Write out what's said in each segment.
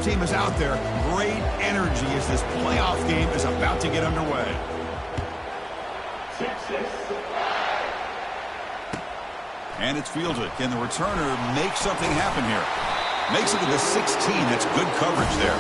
both team is out there. Great energy as this playoff game is about to get underway. And it's fielded. Can the returner make something happen here? Makes it to the 16. That's good coverage there.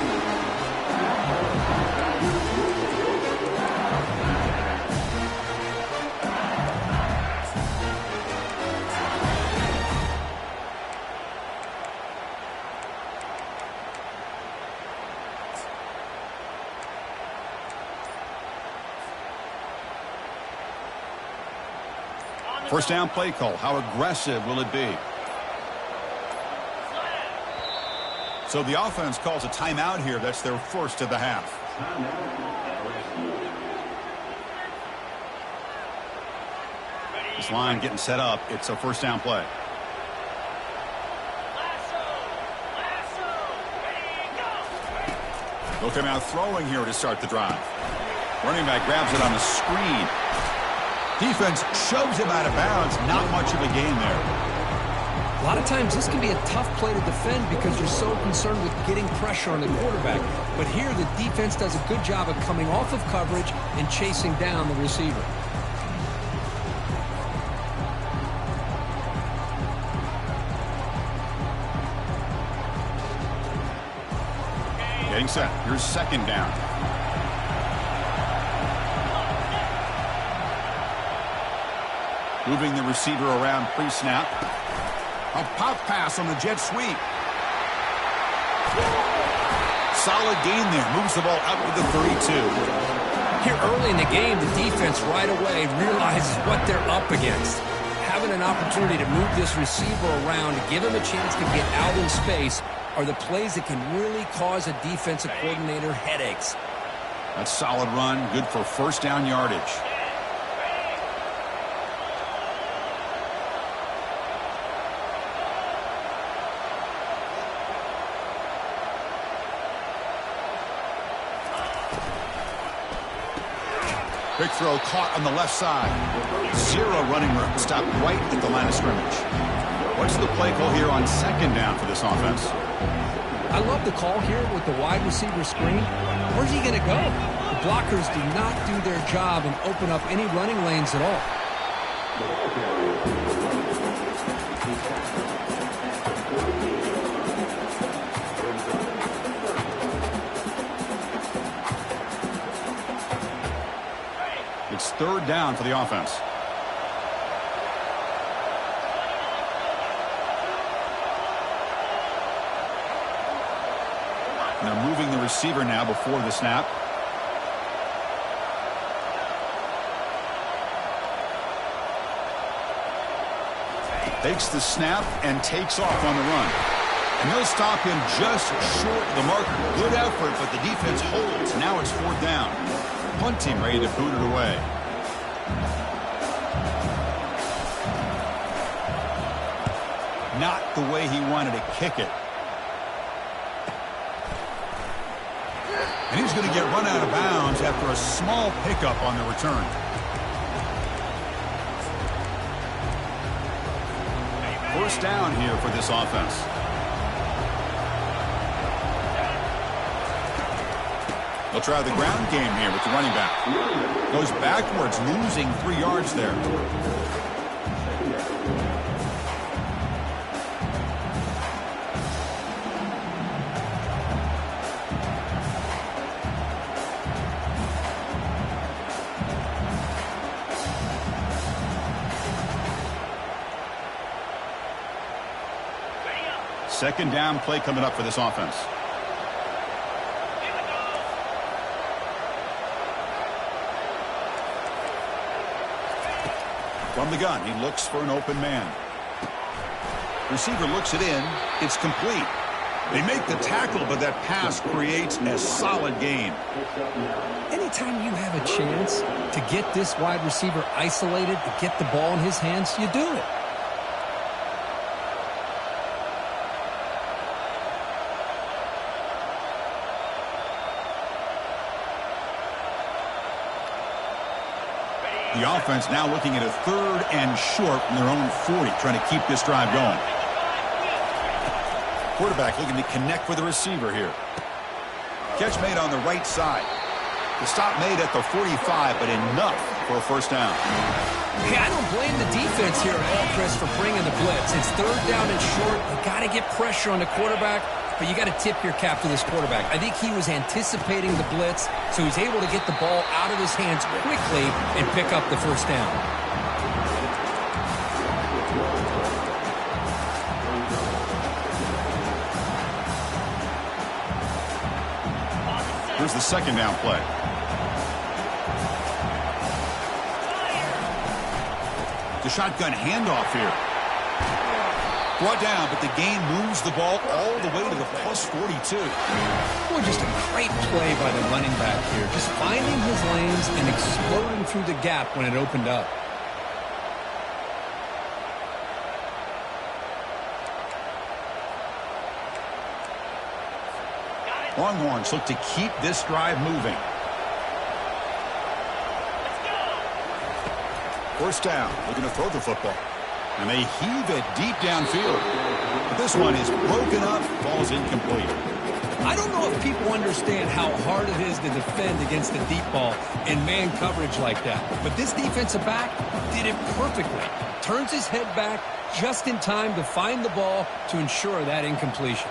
First down play call. How aggressive will it be? So the offense calls a timeout here. That's their first of the half. This line getting set up. It's a first down play. They'll come out throwing here to start the drive. Running back grabs it on the screen. Defense shoves him out of bounds. Not much of a gain there. A lot of times this can be a tough play to defend because you're so concerned with getting pressure on the quarterback. But here the defense does a good job of coming off of coverage and chasing down the receiver. Getting set. Here's second down. Moving the receiver around pre-snap. A pop pass on the jet sweep. Solid gain there. Moves the ball out to the 32. Here early in the game, the defense right away realizes what they're up against. Having an opportunity to move this receiver around, to give him a chance to get out in space, are the plays that can really cause a defensive coordinator headaches. That's solid run. Good for first down yardage. Big throw caught on the left side. Zero running room. Stopped right at the line of scrimmage. What's the play call here on second down for this offense? I love the call here with the wide receiver screen. Where's he going to go? The blockers do not do their job and open up any running lanes at all. It's third down for the offense. They're moving the receiver now before the snap. Takes the snap and takes off on the run. And they'll stop him just short of the marker. Good effort, but the defense holds. Now it's fourth down. Punt team ready to boot it away. Not the way he wanted to kick it. And he's going to get run out of bounds after a small pickup on the return. First down here for this offense. They'll try the ground game here with the running back. Goes backwards, losing 3 yards there. Second down play coming up for this offense. From the gun, he looks for an open man. Receiver looks it in. It's complete. They make the tackle, but that pass creates a solid gain. Anytime you have a chance to get this wide receiver isolated, to get the ball in his hands, you do it. The offense now looking at a third and short from their own 40, trying to keep this drive going. Quarterback looking to connect with the receiver here. Catch made on the right side. The stop made at the 45, but enough for a first down. Hey, I don't blame the defense here at all, Chris, for bringing the blitz. It's third down and short. You got to get pressure on the quarterback, but you got to tip your cap to this quarterback. I think he was anticipating the blitz, so he's able to get the ball out of his hands quickly and pick up the first down. Here's the second down play. The shotgun handoff here. Brought down, but the gain moves the ball all the way to the plus 42. Boy, just a great play by the running back here. Just finding his lanes and exploding through the gap when it opened up. Longhorns look to keep this drive moving. First down, looking to throw the football. And they heave it deep downfield. But this one is broken up, falls incomplete. I don't know if people understand how hard it is to defend against a deep ball in man coverage like that. But this defensive back did it perfectly. Turns his head back just in time to find the ball to ensure that incompletion.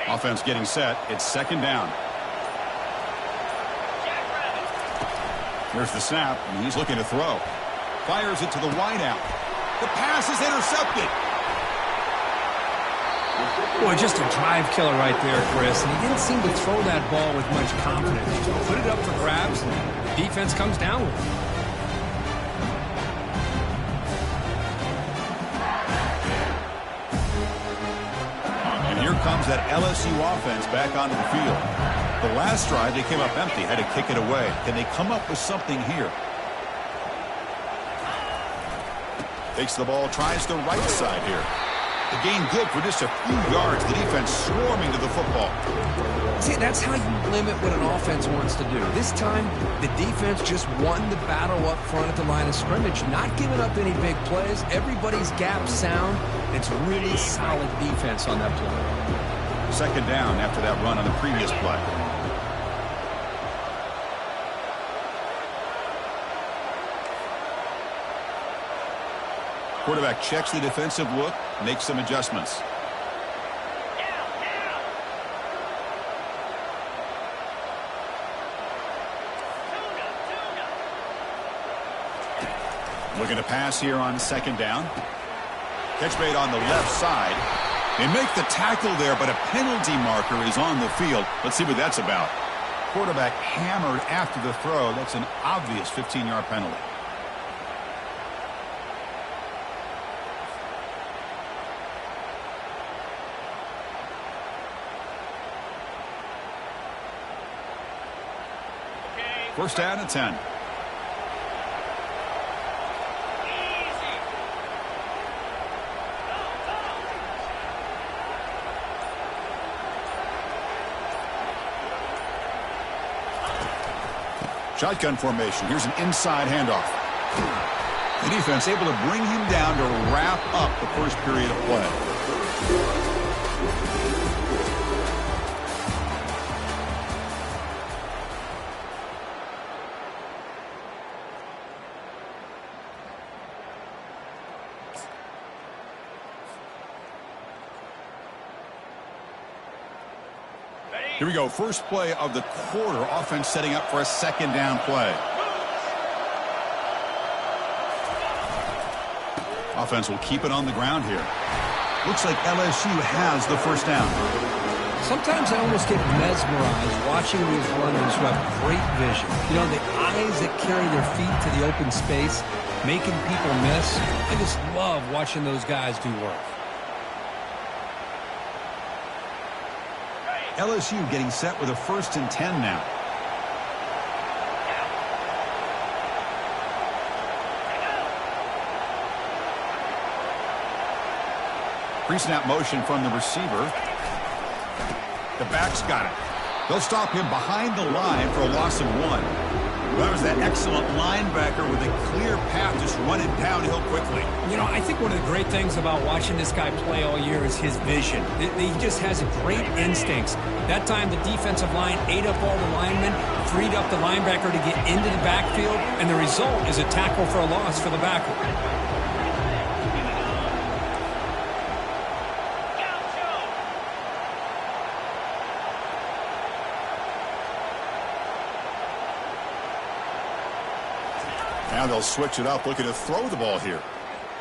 Offense getting set. It's second down. Here's the snap, and he's looking to throw. Fires it to the wideout. The pass is intercepted. Boy, just a drive killer right there, Chris. And he didn't seem to throw that ball with much confidence. Just put it up for grabs, and the defense comes down with it. Here comes that LSU offense back onto the field. The last drive, they came up empty, had to kick it away. Can they come up with something here? Takes the ball, tries the right side here. The gain good for just a few yards. The defense swarming to the football. See, that's how you limit what an offense wants to do. This time, the defense just won the battle up front at the line of scrimmage, not giving up any big plays. Everybody's gap sound. It's really solid defense on that play. Second down after that run on the previous play. Quarterback checks the defensive look, makes some adjustments. Looking to pass here on second down. Catch made on the left side. They make the tackle there, but a penalty marker is on the field. Let's see what that's about. Quarterback hammered after the throw. That's an obvious 15-yard penalty. First down and 10. Shotgun formation. Here's an inside handoff. The defense able to bring him down to wrap up the first period of play. Here we go. First play of the quarter. Offense setting up for a second down play. Offense will keep it on the ground here. Looks like LSU has the first down. Sometimes I almost get mesmerized watching these runners who have great vision. You know, the eyes that carry their feet to the open space, making people miss. I just love watching those guys do work. LSU getting set with a 1st and 10 now. Pre-snap motion from the receiver. The back's got it. They'll stop him behind the line for a loss of 1. Well, that was that excellent linebacker with a clear path just running downhill quickly. You know, I think one of the great things about watching this guy play all year is his vision. He just has great instincts. That time, the defensive line ate up all the linemen, freed up the linebacker to get into the backfield, and the result is a tackle for a loss for the backer. Now they'll switch it up, looking to throw the ball here.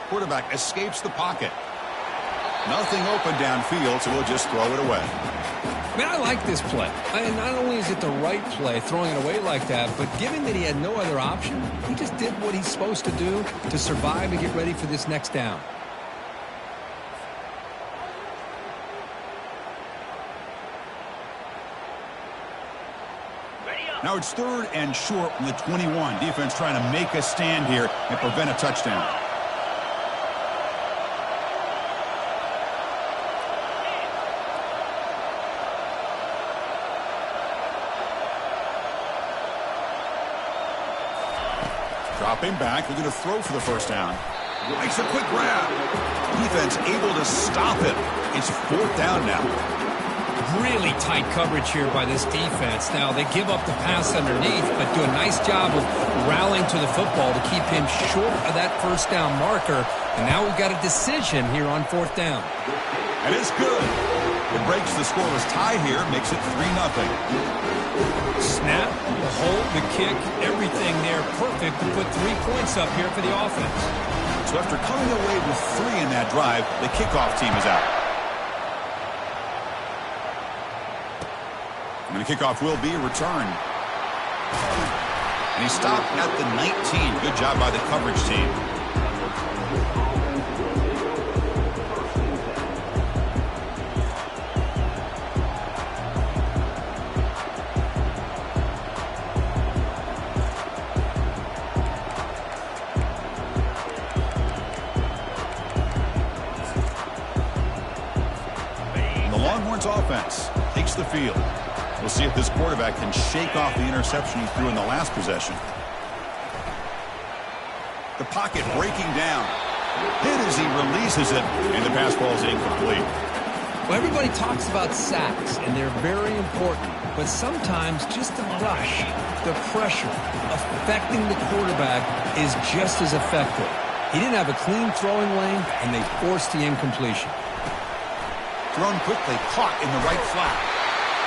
Quarterback escapes the pocket. Nothing open downfield, so we'll just throw it away. Man, I like this play. And not only is it the right play, throwing it away like that, but given that he had no other option, he just did what he's supposed to do to survive and get ready for this next down. Now it's 3rd and short from the 21. Defense trying to make a stand here and prevent a touchdown. Dropping back, we're going to throw for the first down. Makes a quick grab. Defense able to stop it. It's 4th down now. Really tight coverage here by this defense. Now, they give up the pass underneath, but do a nice job of rallying to the football to keep him short of that first down marker. And now we've got a decision here on 4th down. And it's good. It breaks the scoreless tie here, makes it 3-0. Snap, the hold, the kick, everything there perfect to put 3 points up here for the offense. So after coming away with 3 in that drive, the kickoff team is out. And the kickoff will be returned. And he stopped at the 19. Good job by the coverage team. And the Longhorns offense takes the field. We'll see if this quarterback can shake off the interception he threw in the last possession. The pocket breaking down. Hit as he releases it, and the pass ball is incomplete. Well, everybody talks about sacks, and they're very important. But sometimes just the rush, the pressure, affecting the quarterback is just as effective. He didn't have a clean throwing lane, and they forced the incompletion. Thrown quickly, caught in the right flat.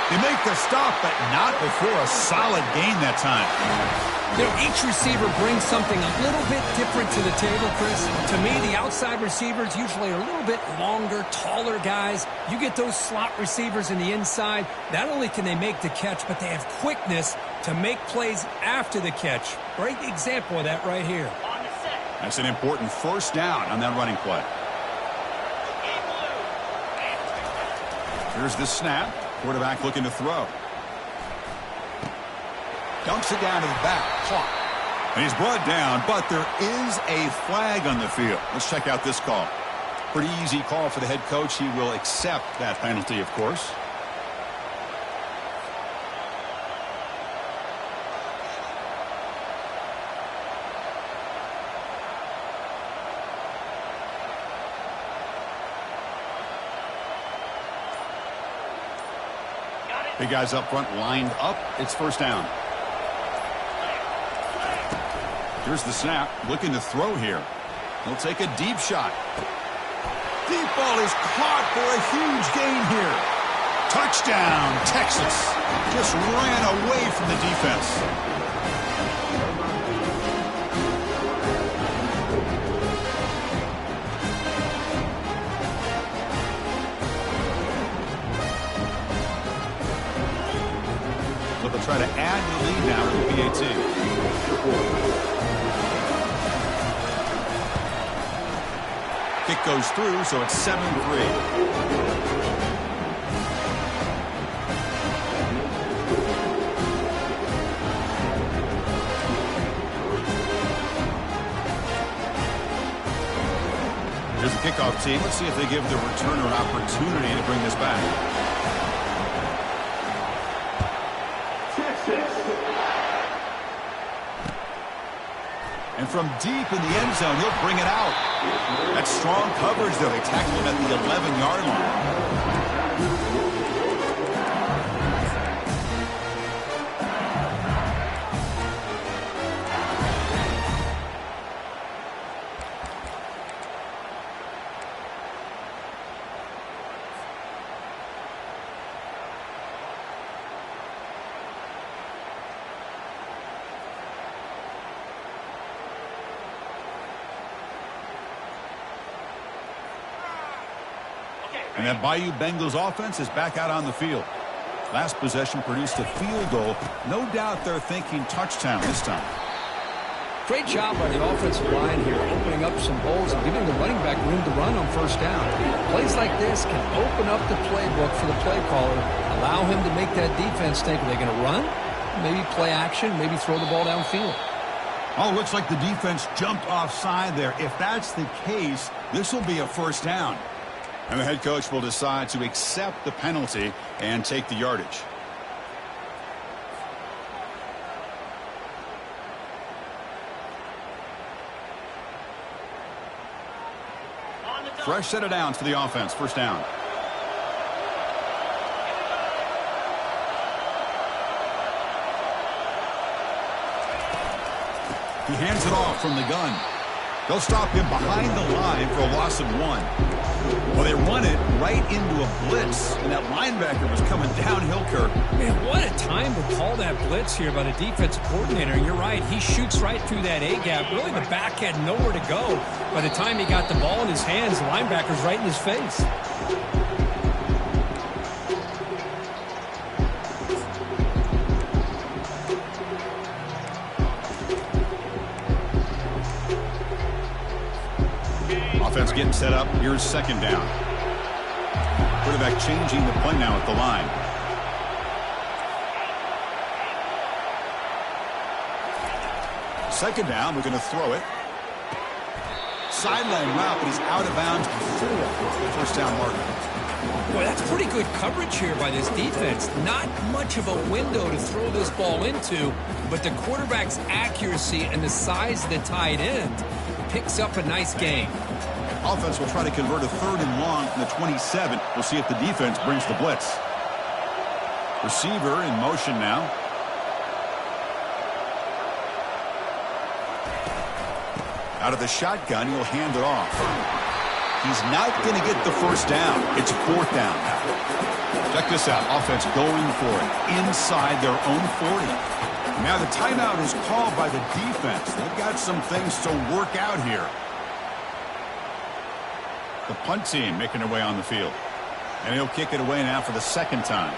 They make the stop, but not before a solid gain that time. You know, each receiver brings something a little bit different to the table, Chris. To me, the outside receivers usually are a little bit longer, taller guys. You get those slot receivers in the inside, not only can they make the catch, but they have quickness to make plays after the catch. Great example of that right here. That's an important first down on that running play. Here's the snap. Quarterback looking to throw. Dumps it down to the back. Caught. And he's brought down, but there is a flag on the field. Let's check out this call. Pretty easy call for the head coach. He will accept that penalty, of course. Big guys up front lined up. It's first down. Here's the snap. Looking to throw here. He'll take a deep shot. Deep ball is caught for a huge gain here. Touchdown, Texas. Just ran away from the defense. They'll try to add the lead now to the PAT. Kick goes through, so it's 7-3. Here's the kickoff team. Let's see if they give the returner an opportunity to bring this back. And from deep in the end zone, he'll bring it out. That's strong coverage, though. They tackle him at the 11-yard line. And that Bayou Bengals offense is back out on the field. Last possession produced a field goal. No doubt they're thinking touchdown this time. Great job by the offensive line here, opening up some holes and giving the running back room to run on first down. Plays like this can open up the playbook for the play caller, allow him to make that defense think, are they going to run? Maybe play action, maybe throw the ball downfield. Oh, looks like the defense jumped offside there. If that's the case, this will be a first down. And the head coach will decide to accept the penalty and take the yardage. Fresh set of downs for the offense. First down. He hands it off from the gun. They'll stop him behind the line for a loss of 1. Well, they run it right into a blitz, and that linebacker was coming downhill, Kirk. Man, what a time to call that blitz here by the defensive coordinator. You're right. He shoots right through that A-gap. Really, the back had nowhere to go. By the time he got the ball in his hands, the linebacker's right in his face. Offense getting set up. Here's second down. Quarterback changing the play now at the line. Second down. We're going to throw it. Sideline route, but he's out of bounds before the first down marker. Boy, that's pretty good coverage here by this defense. Not much of a window to throw this ball into, but the quarterback's accuracy and the size of the tight end picks up a nice gain. Offense will try to convert a 3rd and long from the 27. We'll see if the defense brings the blitz. Receiver in motion now. Out of the shotgun, he'll hand it off. He's not going to get the first down. It's 4th down now. Check this out. Offense going for it inside their own 40. Now the timeout is called by the defense. They've got some things to work out here. The punt team making their way on the field. And he'll kick it away now for the second time.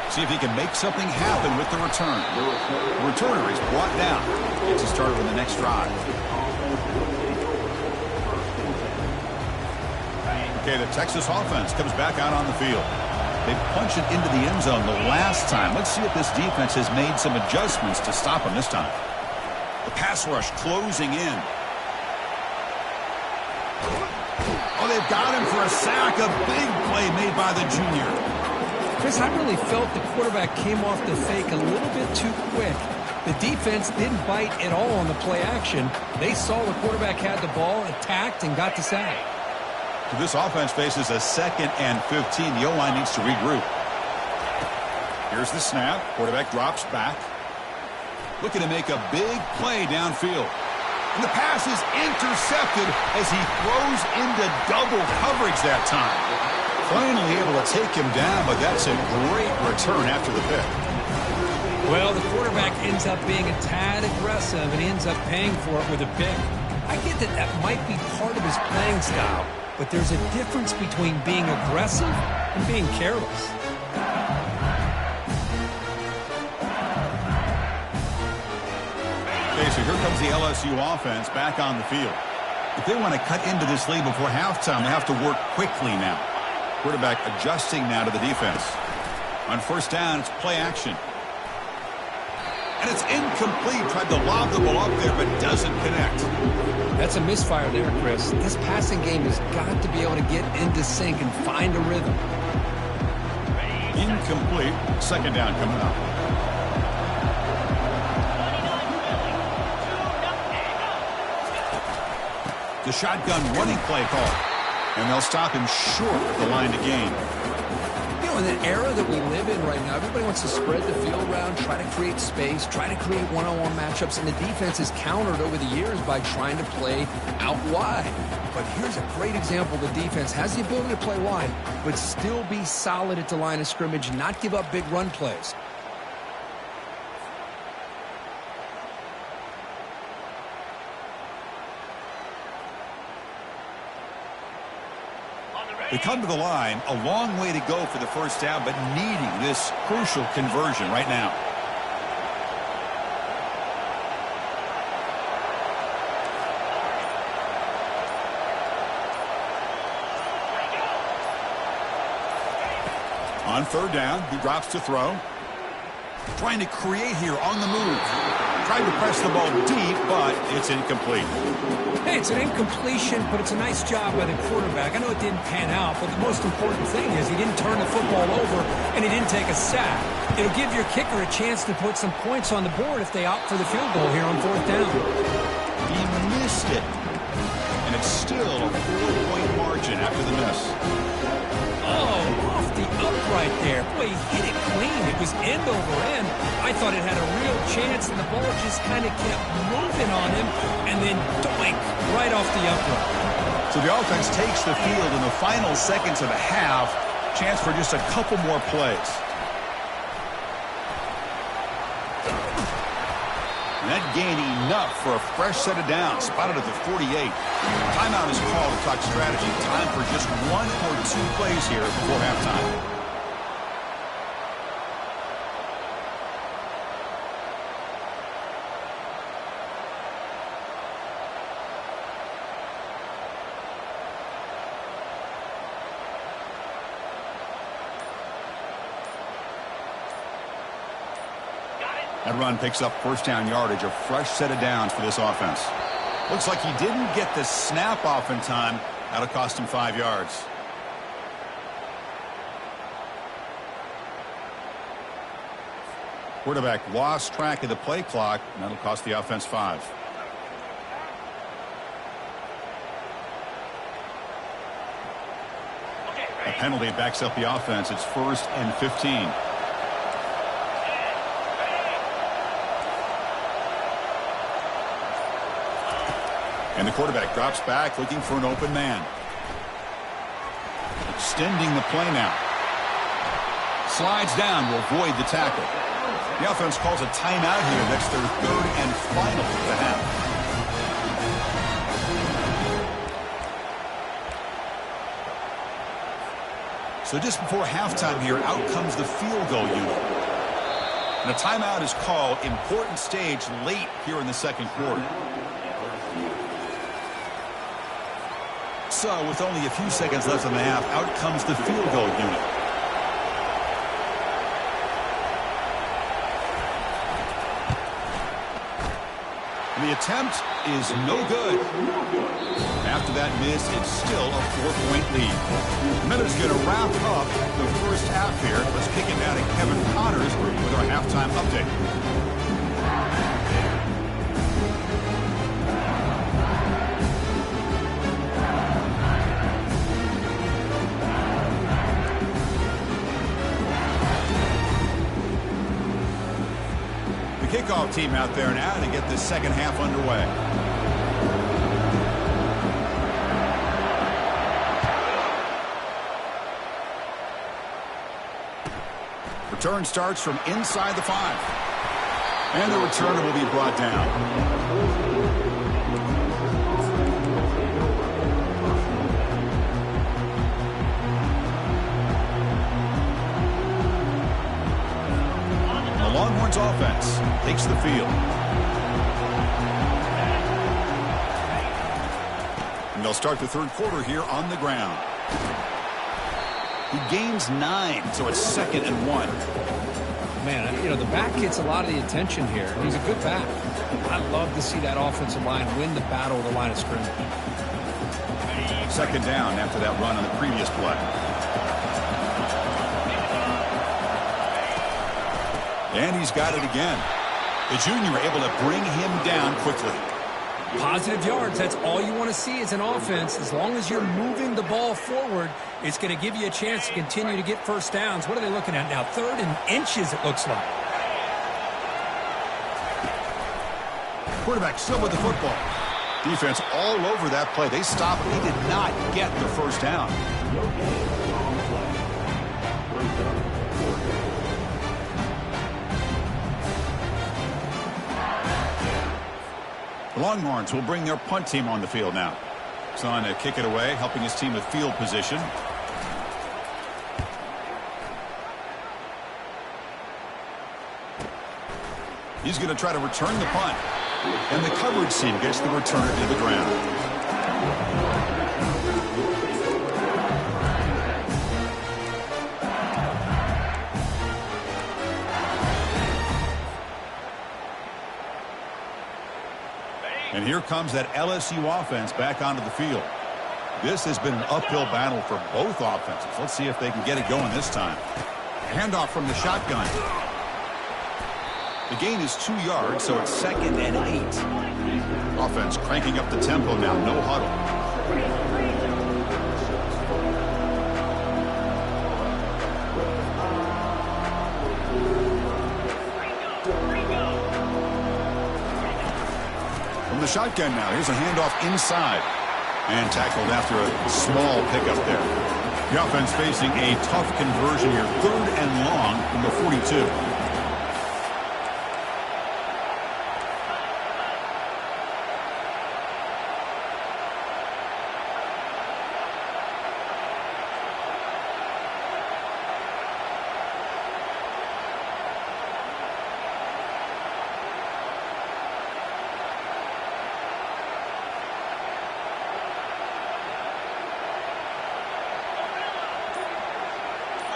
See if he can make something happen with the return. The returner is brought down. Gets us started on the next drive. Okay, the Texas offense comes back out on the field. They punch it into the end zone the last time. Let's see if this defense has made some adjustments to stop him this time. The pass rush closing in. Oh, they've got him for a sack. A big play made by the junior. Chris, I really felt the quarterback came off the fake a little bit too quick. The defense didn't bite at all on the play action. They saw the quarterback had the ball, attacked, and got the sack. This offense faces a 2nd and 15. The O-line needs to regroup. Here's the snap. Quarterback drops back. Looking to make a big play downfield. And the pass is intercepted as he throws into double coverage that time. Finally able to take him down, but that's a great return after the pick. Well, the quarterback ends up being a tad aggressive, and he ends up paying for it with a pick. I get that that might be part of his playing style, but there's a difference between being aggressive and being careless. Okay, so here comes the LSU offense back on the field. If they want to cut into this lead before halftime, they have to work quickly now. Quarterback adjusting now to the defense. On first down, it's play action. And it's incomplete. Tried to lob the ball up there, but doesn't connect. That's a misfire there, Chris. This passing game has got to be able to get into sync and find a rhythm. Incomplete. Second down coming up. The shotgun running play call. And they'll stop him short of the line to gain. You know, in the era that we live in right now, everybody wants to spread the field around, try to create space, try to create one-on-one matchups, and the defense has countered over the years by trying to play out wide. But here's a great example. The defense has the ability to play wide, but still be solid at the line of scrimmage, not give up big run plays. They come to the line, a long way to go for the first down, but needing this crucial conversion right now. On third down, he drops to throw. Trying to create here on the move. Trying to press the ball deep, but it's incomplete. Hey, it's an incompletion, but it's a nice job by the quarterback. I know it didn't pan out, but the most important thing is he didn't turn the football over and he didn't take a sack. It'll give your kicker a chance to put some points on the board if they opt for the field goal here on fourth down. He missed it. And it's still a 4-point margin after the miss. Oh, off the upright there. Boy, he hit it clean. It was end over end. I thought it had a real chance, and the ball just kind of kept moving on him, and then doink, right off the upright. So the offense takes the field in the final seconds of a half. Chance for just a couple more plays. And that gained enough for a fresh set of downs, spotted at the 48. Timeout is called to talk strategy. Time for just 1 or 2 plays here before halftime. That run picks up first down yardage, a fresh set of downs for this offense. Looks like he didn't get the snap off in time. That'll cost him 5 yards. Quarterback lost track of the play clock, and that'll cost the offense 5. A penalty backs up the offense. It's 1st and 15. And the quarterback drops back looking for an open man. Extending the play now. Slides down to avoid the tackle. The offense calls a timeout here. That's their 3rd and final of the half. So just before halftime here, out comes the field goal unit. And a timeout is called. Important stage late here in the second quarter. So, with only a few seconds left in the half, out comes the field goal unit. And the attempt is no good. After that miss, it's still a 4-point lead. Minute's going to wrap up the first half here. Let's kick it down to Kevin Connors with our halftime update. Kickoff team out there now to get this second half underway. Return starts from inside the 5. And the returner will be brought down. Longhorns offense takes the field. And they'll start the third quarter here on the ground. He gains 9, so it's 2nd and 1. Man, you know, the back gets a lot of the attention here. He's a good back. I love to see that offensive line win the battle of the line of scrimmage. 2nd down after that run on the previous play. And he's got it again. The junior able to bring him down quickly. Positive yards, that's all you want to see as an offense. As long as you're moving the ball forward, it's going to give you a chance to continue to get first downs. What are they looking at now? 3rd and inches, it looks like. Quarterback still with the football. Defense all over that play. They stopped. They did not get the first down. The Longhorns will bring their punt team on the field now. He's on to kick it away, helping his team with field position. He's going to try to return the punt. And the coverage team gets the returner to the ground. And here comes that LSU offense back onto the field. This has been an uphill battle for both offenses. Let's see if they can get it going this time. Handoff from the shotgun. The gain is 2 yards, so it's 2nd and 8. Offense cranking up the tempo now. No huddle. From the shotgun now. Here's a handoff inside. And tackled after a small pickup there. The offense facing a tough conversion here. 3rd and long from the 42.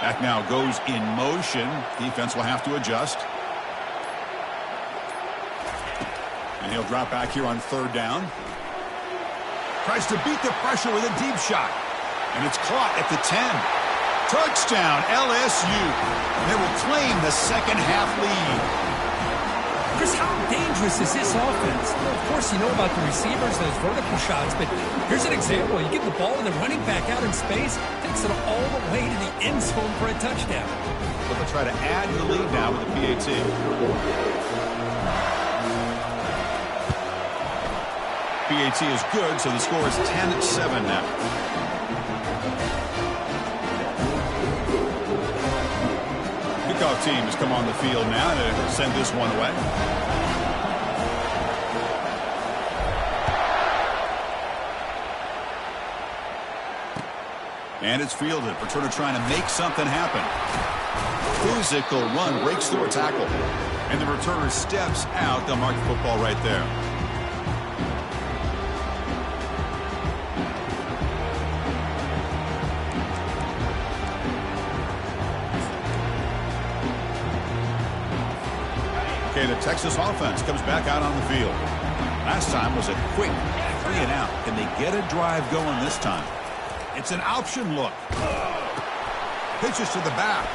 Back now goes in motion. Defense will have to adjust. And he'll drop back here on 3rd down. Tries to beat the pressure with a deep shot. And it's caught at the 10. Touchdown, LSU. And they will claim the second half lead. Chris, how dangerous is this offense? Well, of course, you know about the receivers, those vertical shots, but here's an example. You get the ball and the running back out in space, takes it all the way to the end zone for a touchdown. But they'll try to add to the lead now with the PAT. PAT is good, so the score is 10-7 now. Kickoff team has come on the field now to send this one away. And it's fielded. Returner trying to make something happen. Physical run breaks through a tackle. And the returner steps out. They'll mark the football right there. Okay, the Texas offense comes back out on the field. Last time was a quick 3 and out. Can they get a drive going this time? It's an option look. Pitches to the back.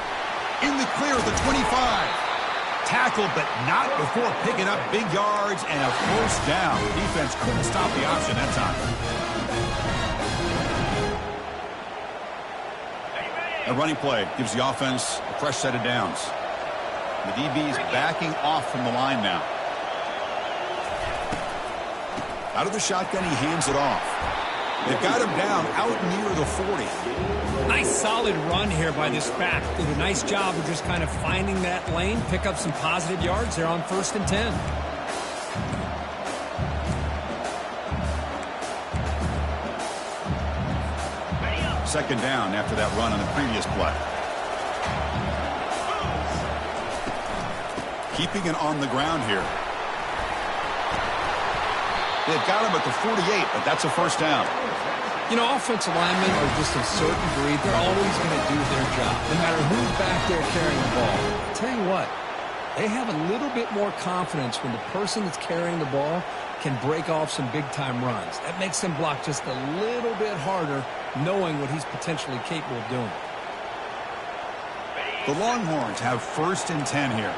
In the clear at the 25. Tackled, but not before picking up big yards and a first down. Defense couldn't stop the option that time. A running play gives the offense a fresh set of downs. The DB's backing off from the line now. Out of the shotgun, he hands it off. They've got him down out near the 40. Nice solid run here by this back. Did a nice job of just kind of finding that lane, pick up some positive yards there on 1st and 10. Second down after that run on the previous play. Keeping it on the ground here. They've got him at the 48, but that's a first down. You know, offensive linemen are just a certain breed. They're always going to do their job, no matter who's back there carrying the ball. I'll tell you what, they have a little bit more confidence when the person that's carrying the ball can break off some big-time runs. That makes them block just a little bit harder, knowing what he's potentially capable of doing. The Longhorns have 1st and 10 here.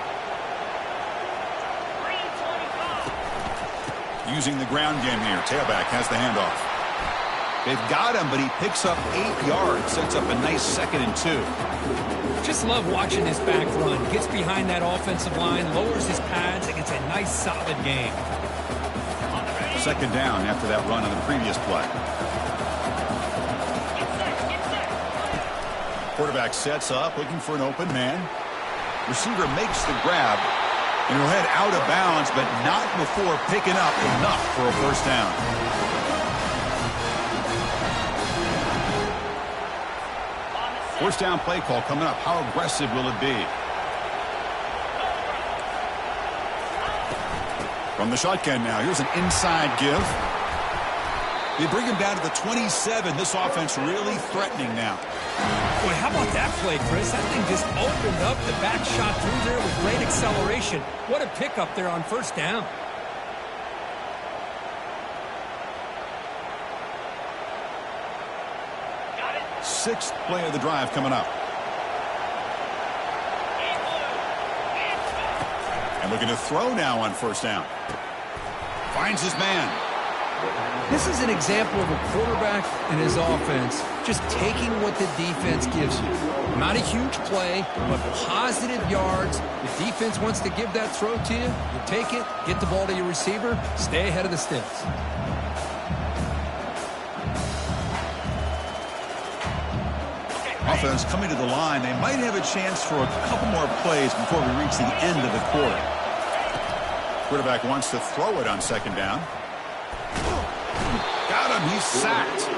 Using the ground game here. Tailback has the handoff. They've got him, but he picks up 8 yards. Sets up a nice 2nd and 2. Just love watching this back run. Gets behind that offensive line, lowers his pads, and gets a nice, solid game. 2nd down after that run on the previous play. Quarterback sets up, looking for an open man. Receiver makes the grab, and he'll head out of bounds, but not before picking up enough for a first down. First down play call coming up. How aggressive will it be? From the shotgun now. Here's an inside give. They bring him down to the 27. This offense really threatening now. Boy, how about that play, Chris? That thing just opened up. The back shot through there with great acceleration. What a pickup there on first down. Sixth play of the drive coming up. And looking to throw now on first down. Finds his man. This is an example of a quarterback and his offense just taking what the defense gives you. Not a huge play, but positive yards. The defense wants to give that throw to you. You take it, get the ball to your receiver, stay ahead of the sticks. Offense coming to the line. They might have a chance for a couple more plays before we reach the end of the quarter. Quarterback wants to throw it on second down. Got him. He's sacked.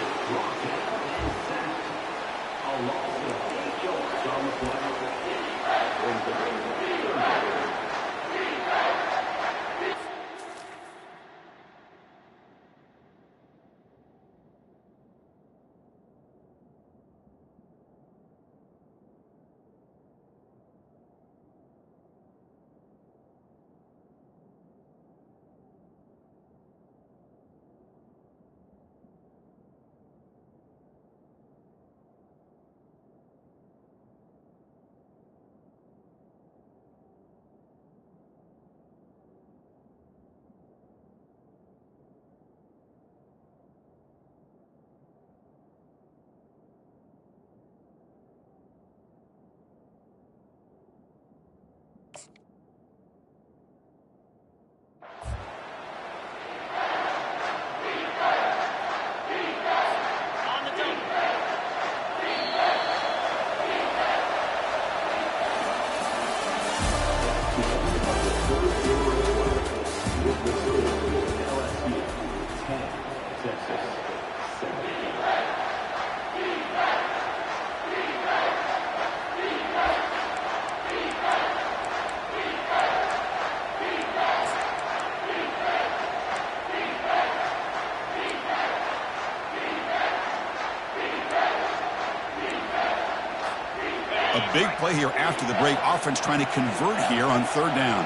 Big play here after the break. Offense trying to convert here on third down.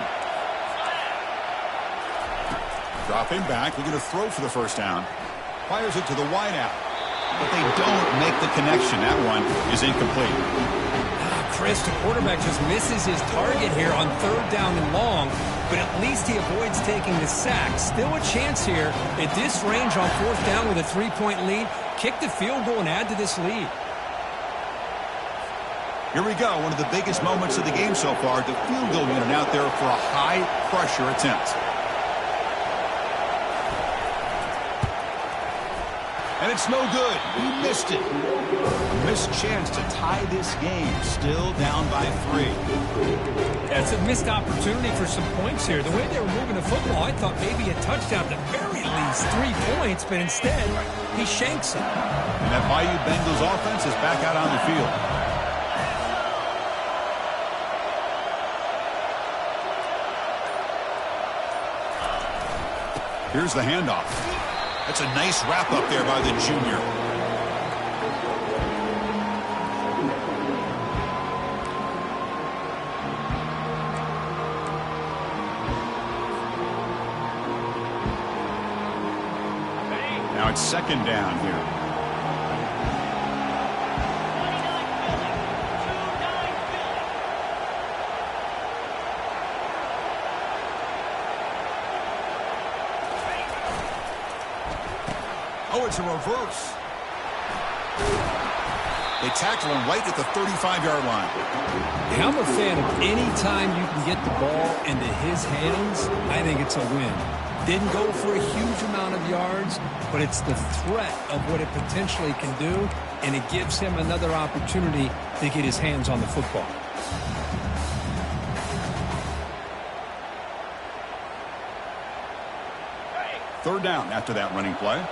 Dropping back. Looking to throw for the first down. Fires it to the wideout. But they don't make the connection. That one is incomplete. Chris, the quarterback just misses his target here on third down and long, but at least he avoids taking the sack. Still a chance here at this range on fourth down with a 3-point lead. Kick the field goal and add to this lead. Here we go. One of the biggest moments of the game so far. The field goal unit out there for a high-pressure attempt. And it's no good. He missed it. A missed chance to tie this game. Still down by 3. That's a missed opportunity for some points here. The way they were moving the football, I thought maybe a touchdown, at the very least 3 points, but instead, he shanks it. And that Bayou Bengals offense is back out on the field. Here's the handoff. That's a nice wrap up there by the junior. Now it's second down here. Oh, it's a reverse. They tackle him right at the 35-yard line. I'm a fan of any time you can get the ball into his hands. I think it's a win. Didn't go for a huge amount of yards, but it's the threat of what it potentially can do, and it gives him another opportunity to get his hands on the football. Third down after that running play.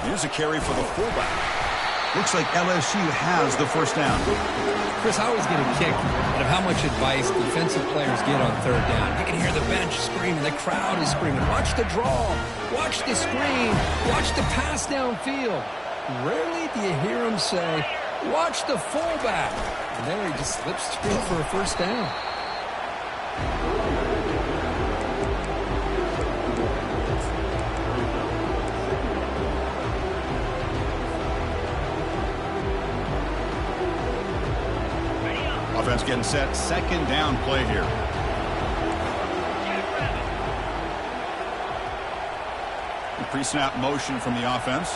Here's a carry for the fullback. Looks like LSU has the first down. Chris, I always get a kick out of how much advice defensive players get on third down. You can hear the bench screaming, the crowd is screaming, watch the draw, watch the screen, watch the pass downfield. Rarely do you hear them say, watch the fullback. And there he just slips through for a first down. Offense getting set. Second down play here. The pre-snap motion from the offense.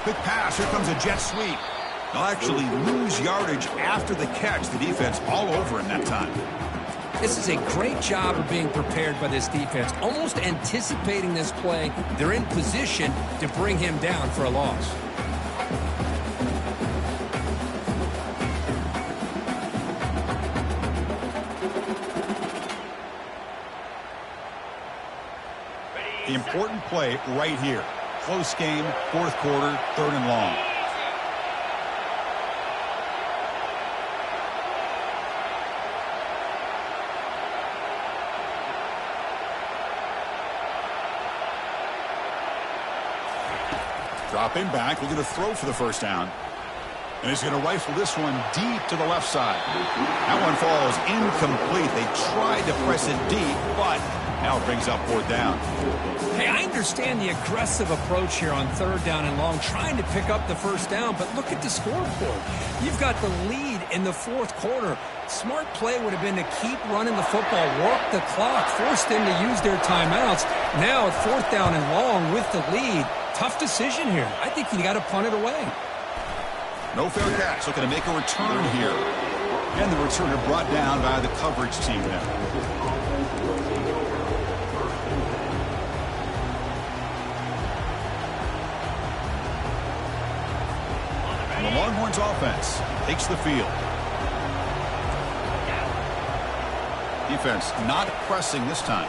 Quick pass. Here comes a jet sweep. They'll actually lose yardage after the catch. The defense all over him that time. This is a great job of being prepared by this defense. Almost anticipating this play. They're in position to bring him down for a loss. The important play right here. Close game, fourth quarter, third and long. Dropping back, looking to throw for the first down. And he's going to rifle this one deep to the left side. That one falls incomplete. They tried to press it deep, but now it brings up fourth down. Hey, I understand the aggressive approach here on third down and long, trying to pick up the first down, but look at the scoreboard. You've got the lead in the fourth quarter. Smart play would have been to keep running the football, work the clock, force them to use their timeouts. Now at fourth down and long with the lead. Tough decision here. I think you got to punt it away. No fair catch. Looking to make a return here. And the returner brought down by the coverage team now. And the Longhorns offense takes the field. Defense not pressing this time.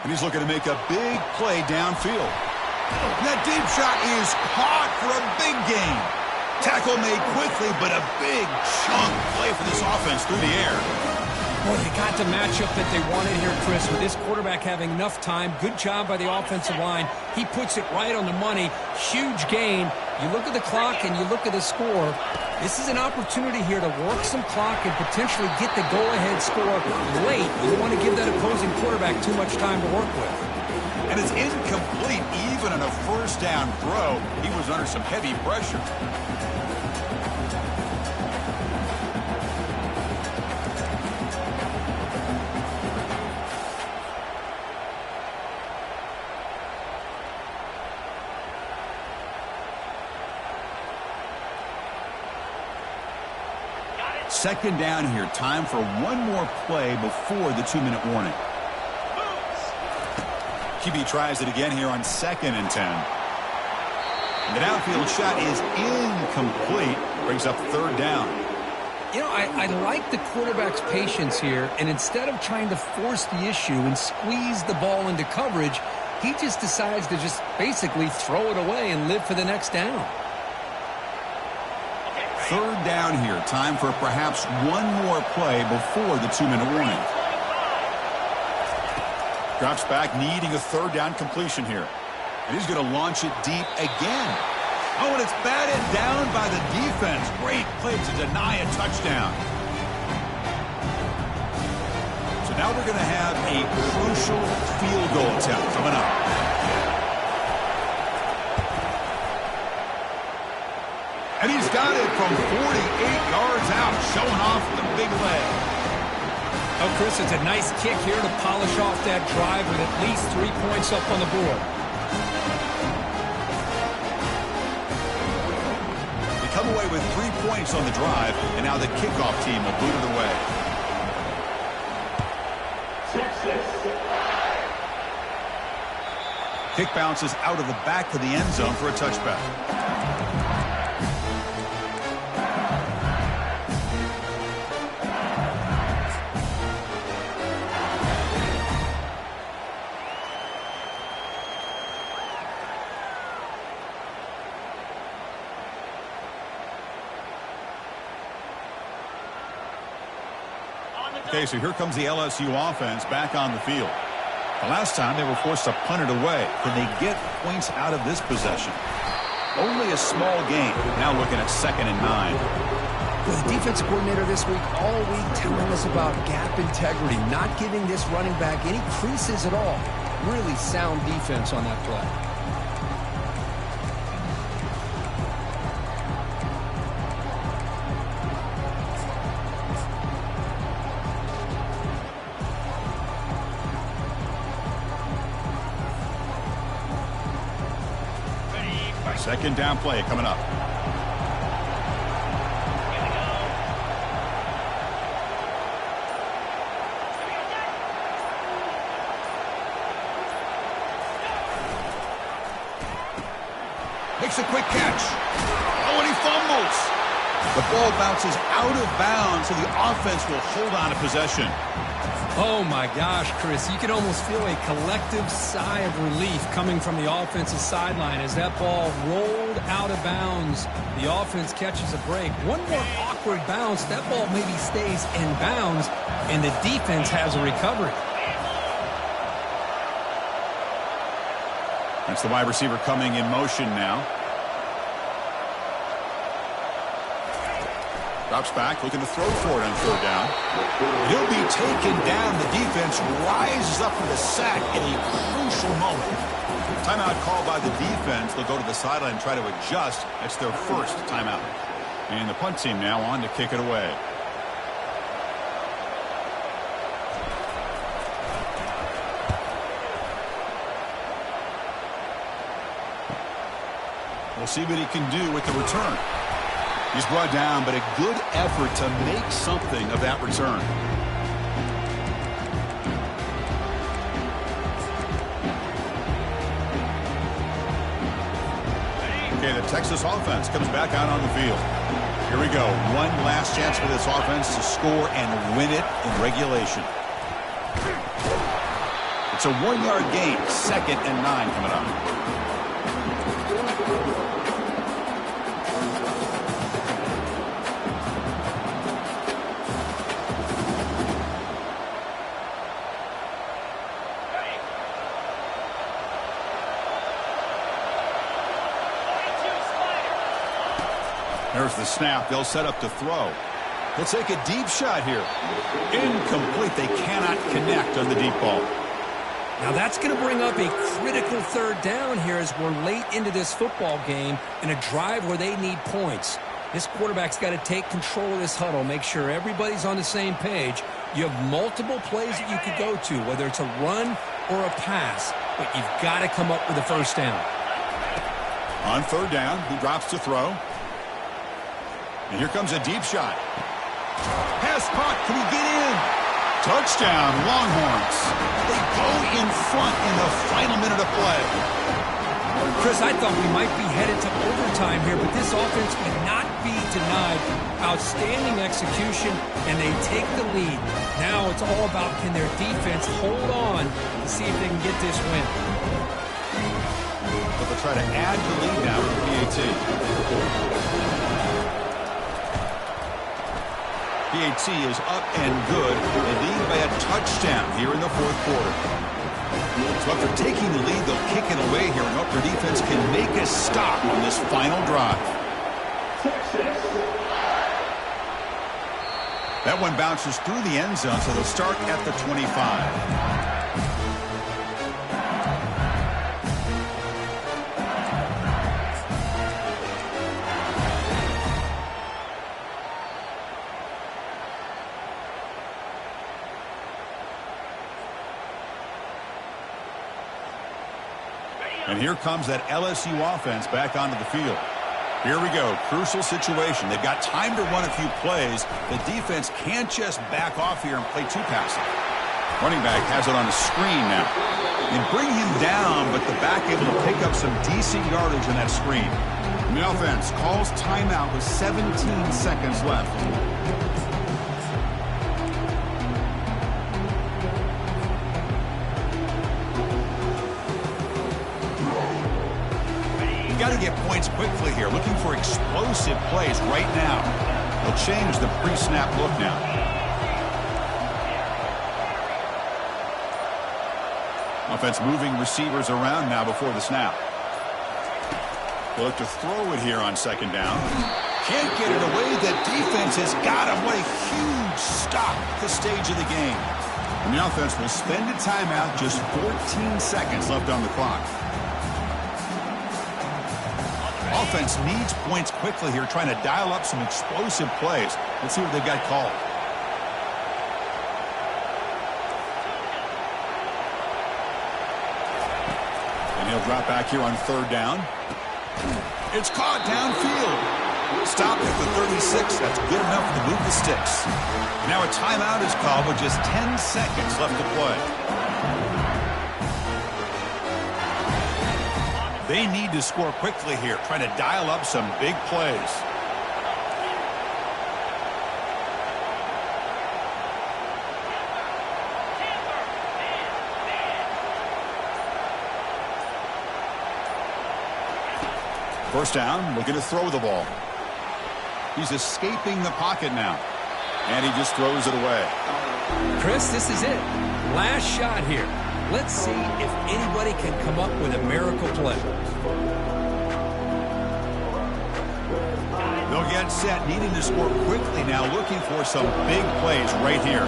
And he's looking to make a big play downfield. And that deep shot is caught for a big gain. Tackle made quickly, but a big chunk play for this offense through the air. Boy, they got the matchup that they wanted here, Chris, with this quarterback having enough time. Good job by the offensive line. He puts it right on the money. Huge gain. You look at the clock and you look at the score. This is an opportunity here to work some clock and potentially get the go-ahead score late. You don't want to give that opposing quarterback too much time to work with. And it's incomplete even on a first down throw. He was under some heavy pressure. Second down here. Time for one more play before the 2-minute warning. QB tries it again here on 2nd and 10. And the downfield shot is incomplete. Brings up third down. You know, I like the quarterback's patience here, and instead of trying to force the issue and squeeze the ball into coverage, he just decides to just basically throw it away and live for the next down. Third down here. Time for perhaps one more play before the 2-minute warning. Drops back, needing a third down completion here. And he's going to launch it deep again. Oh, and it's batted down by the defense. Great play to deny a touchdown. So now they're going to have a crucial field goal attempt coming up. And he's got it from 48 yards out, showing off the big leg. Oh, Chris, it's a nice kick here to polish off that drive with at least 3 points up on the board. They come away with 3 points on the drive, and now the kickoff team will boot it away. Kick bounces out of the back of the end zone for a touchback. Okay, so here comes the LSU offense back on the field. The last time they were forced to punt it away. Can they get points out of this possession? Only a small gain. Now looking at 2nd and 9. Well, the defensive coordinator this week all week telling us about gap integrity, not giving this running back any creases at all. Really sound defense on that play. Second down play coming up. Makes a quick catch. Oh, and he fumbles. The ball bounces out of bounds, so the offense will hold on to possession. Oh, my gosh, Chris. You can almost feel a collective sigh of relief coming from the offensive sideline as that ball rolled out of bounds. The offense catches a break. One more awkward bounce. That ball maybe stays in bounds, and the defense has a recovery. That's the wide receiver coming in motion now. Drops back, looking to throw for it on 3rd down. He'll be taken down. The defense rises up for the sack in a crucial moment. Timeout called by the defense. They'll go to the sideline and try to adjust. That's their first timeout. And the punt team now on to kick it away. We'll see what he can do with the return. He's brought down, but a good effort to make something of that return. Okay, the Texas offense comes back out on the field. Here we go. One last chance for this offense to score and win it in regulation. It's a 1-yard gain. 2nd and 9 coming up. There's the snap. They'll set up to throw. He'll take a deep shot here. Incomplete. They cannot connect on the deep ball. Now that's going to bring up a critical 3rd down here as we're late into this football game in a drive where they need points. This quarterback's got to take control of this huddle, make sure everybody's on the same page. You have multiple plays that you could go to, whether it's a run or a pass, but you've got to come up with a 1st down. On 3rd down, he drops to throw. And here comes a deep shot. Pass caught. Can he get in? Touchdown, Longhorns. They go in front in the final minute of play. Chris, I thought we might be headed to overtime here, but this offense would not be denied. Outstanding execution, and they take the lead. Now it's all about can their defense hold on to see if they can get this win. But they'll try to add the lead now with the PAT. PAT is up and good. They lead by a touchdown here in the 4th quarter. So after taking the lead, they'll kick it away here and hope their defense can make a stop on this final drive. That one bounces through the end zone, so they'll start at the 25. And here comes that LSU offense back onto the field. Here we go. Crucial situation. They've got time to run a few plays. The defense can't just back off here and play too passive. Running back has it on a screen now. They bring him down, but the back able to pick up some decent yardage in that screen. And the offense calls timeout with 17 seconds left. Got to get points quickly here. Looking for explosive plays right now. They'll change the pre-snap look now. Offense moving receivers around now before the snap. They'll look to throw it here on second down. Can't get it away. The defense has got him. What a huge stop at this stage of the game. And the offense will spend a timeout. Just 14 seconds left on the clock. Offense needs points quickly here, trying to dial up some explosive plays. Let's see what they've got called. And he'll drop back here on third down. It's caught downfield. Stop at the 36. That's good enough to move the sticks. Now a timeout is called with just 10 seconds left to play. They need to score quickly here, trying to dial up some big plays. First down, looking to throw the ball. He's escaping the pocket now. And he just throws it away. Chris, this is it. Last shot here. Let's see if anybody can come up with a miracle play. They'll get set, needing to score quickly now, looking for some big plays right here.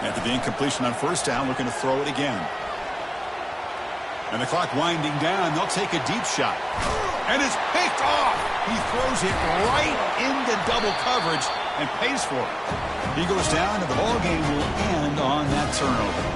After the incompletion on first down, looking to throw it again. And the clock winding down, they'll take a deep shot. And it's picked off. He throws it right into double coverage and pays for it. He goes down, and the ball game will end on that turnover.